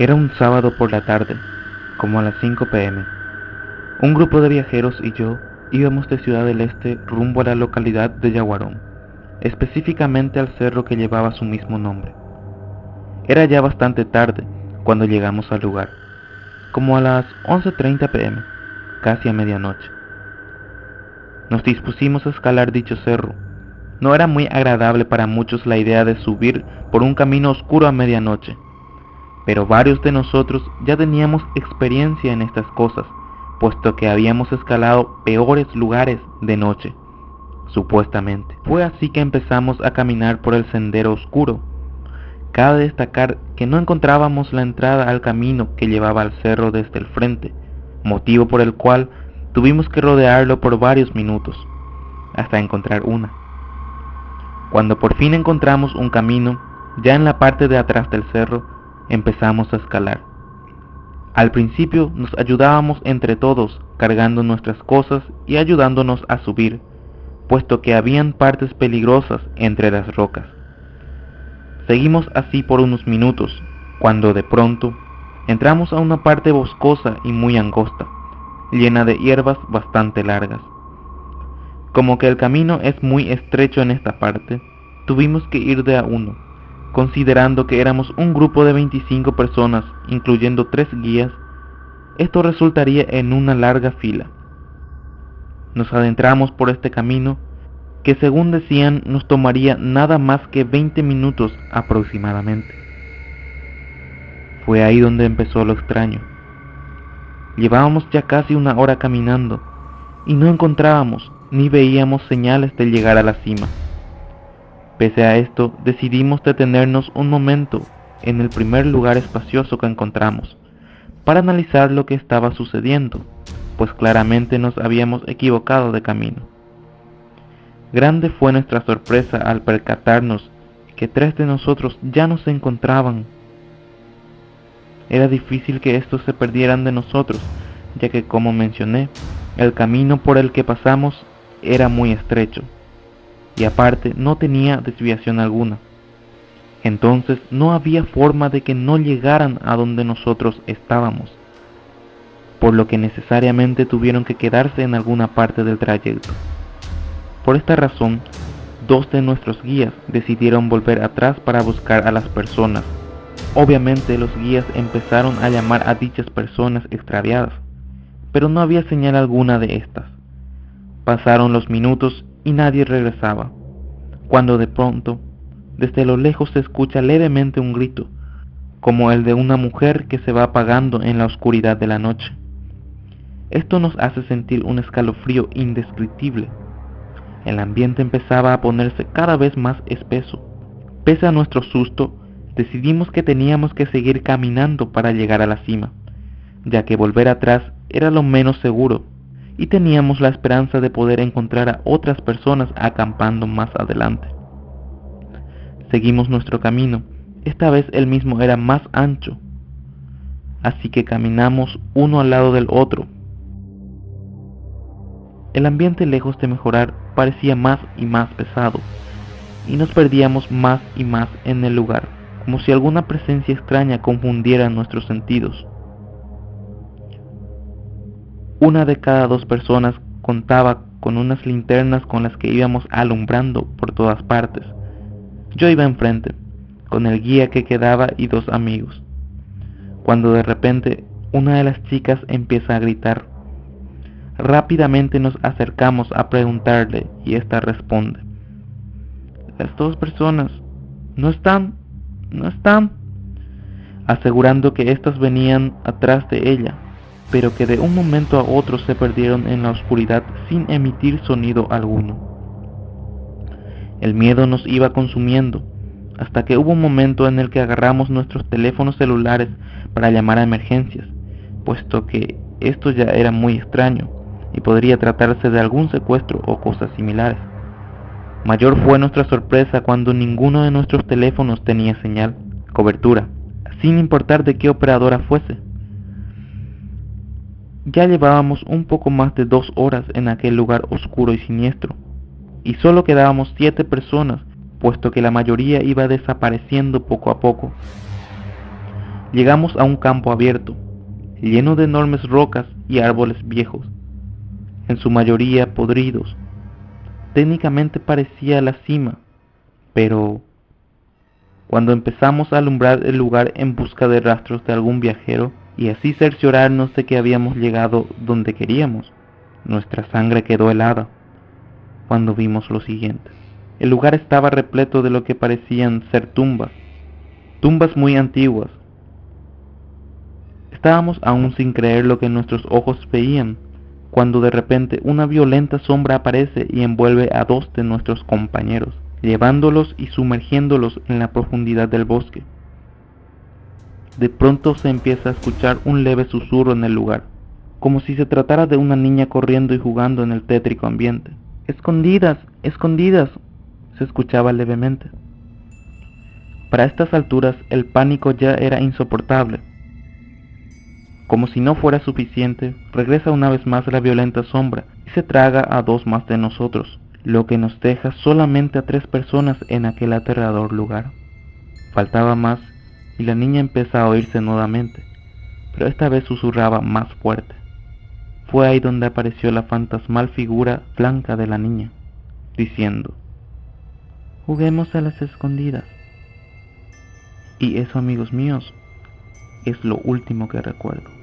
Era un sábado por la tarde, como a las 5 p.m. Un grupo de viajeros y yo íbamos de Ciudad del Este rumbo a la localidad de Yaguarón, específicamente al cerro que llevaba su mismo nombre. Era ya bastante tarde cuando llegamos al lugar, como a las 11:30 p.m., casi a medianoche. Nos dispusimos a escalar dicho cerro. No era muy agradable para muchos la idea de subir por un camino oscuro a medianoche, pero varios de nosotros ya teníamos experiencia en estas cosas, puesto que habíamos escalado peores lugares de noche, supuestamente. Fue así que empezamos a caminar por el sendero oscuro. Cabe destacar que no encontrábamos la entrada al camino que llevaba al cerro desde el frente, motivo por el cual tuvimos que rodearlo por varios minutos, hasta encontrar una. Cuando por fin encontramos un camino, ya en la parte de atrás del cerro, empezamos a escalar. Al principio nos ayudábamos entre todos, cargando nuestras cosas y ayudándonos a subir, puesto que habían partes peligrosas entre las rocas. Seguimos así por unos minutos, cuando de pronto entramos a una parte boscosa y muy angosta, llena de hierbas bastante largas. Como que el camino es muy estrecho en esta parte, tuvimos que ir de a uno, considerando que éramos un grupo de 25 personas, incluyendo 3 guías. Esto resultaría en una larga fila. Nos adentramos por este camino, que según decían nos tomaría nada más que 20 minutos aproximadamente. Fue ahí donde empezó lo extraño. Llevábamos ya casi una hora caminando, y no encontrábamos ni veíamos señales de llegar a la cima. Pese a esto, decidimos detenernos un momento en el primer lugar espacioso que encontramos, para analizar lo que estaba sucediendo, pues claramente nos habíamos equivocado de camino. Grande fue nuestra sorpresa al percatarnos que 3 de nosotros ya no se encontraban. Era difícil que estos se perdieran de nosotros, ya que, como mencioné, el camino por el que pasamos era muy estrecho, y aparte no tenía desviación alguna. Entonces no había forma de que no llegaran a donde nosotros estábamos, por lo que necesariamente tuvieron que quedarse en alguna parte del trayecto. Por esta razón, 2 de nuestros guías decidieron volver atrás para buscar a las personas. Obviamente los guías empezaron a llamar a dichas personas extraviadas, pero no había señal alguna de estas. Pasaron los minutos y nadie regresaba, cuando de pronto, desde lo lejos se escucha levemente un grito, como el de una mujer que se va apagando en la oscuridad de la noche. Esto nos hace sentir un escalofrío indescriptible. El ambiente empezaba a ponerse cada vez más espeso. Pese a nuestro susto, decidimos que teníamos que seguir caminando para llegar a la cima, ya que volver atrás era lo menos seguro, y teníamos la esperanza de poder encontrar a otras personas acampando más adelante. Seguimos nuestro camino. Esta vez el mismo era más ancho, así que caminamos uno al lado del otro. El ambiente, lejos de mejorar, parecía más y más pesado, y nos perdíamos más y más en el lugar, como si alguna presencia extraña confundiera nuestros sentidos. Una de cada 2 personas contaba con unas linternas con las que íbamos alumbrando por todas partes. Yo iba enfrente, con el guía que quedaba y 2 amigos, cuando de repente una de las chicas empieza a gritar. Rápidamente nos acercamos a preguntarle y esta responde: las 2 personas no están, asegurando que éstas venían atrás de ella, pero que de un momento a otro se perdieron en la oscuridad sin emitir sonido alguno. El miedo nos iba consumiendo, hasta que hubo un momento en el que agarramos nuestros teléfonos celulares para llamar a emergencias, puesto que esto ya era muy extraño y podría tratarse de algún secuestro o cosas similares. Mayor fue nuestra sorpresa cuando ninguno de nuestros teléfonos tenía señal, cobertura, sin importar de qué operadora fuese. Ya llevábamos un poco más de 2 horas en aquel lugar oscuro y siniestro, y solo quedábamos 7 personas, puesto que la mayoría iba desapareciendo poco a poco. Llegamos a un campo abierto, lleno de enormes rocas y árboles viejos, en su mayoría podridos. Técnicamente parecía la cima, pero cuando empezamos a alumbrar el lugar en busca de rastros de algún viajero y así cerciorarnos de que habíamos llegado donde queríamos, nuestra sangre quedó helada cuando vimos lo siguiente. El lugar estaba repleto de lo que parecían ser tumbas, tumbas muy antiguas. Estábamos aún sin creer lo que nuestros ojos veían, cuando de repente una violenta sombra aparece y envuelve a dos de nuestros compañeros, llevándolos y sumergiéndolos en la profundidad del bosque. De pronto se empieza a escuchar un leve susurro en el lugar, como si se tratara de una niña corriendo y jugando en el tétrico ambiente. ¡Escondidas! ¡Escondidas!, se escuchaba levemente. Para estas alturas el pánico ya era insoportable. Como si no fuera suficiente, regresa una vez más la violenta sombra y se traga a dos más de nosotros, lo que nos deja solamente a 3 personas en aquel aterrador lugar. Faltaba más y la niña empieza a oírse nuevamente, pero esta vez susurraba más fuerte. Fue ahí donde apareció la fantasmal figura blanca de la niña, diciendo: «Juguemos a las escondidas». Y eso, amigos míos, es lo último que recuerdo.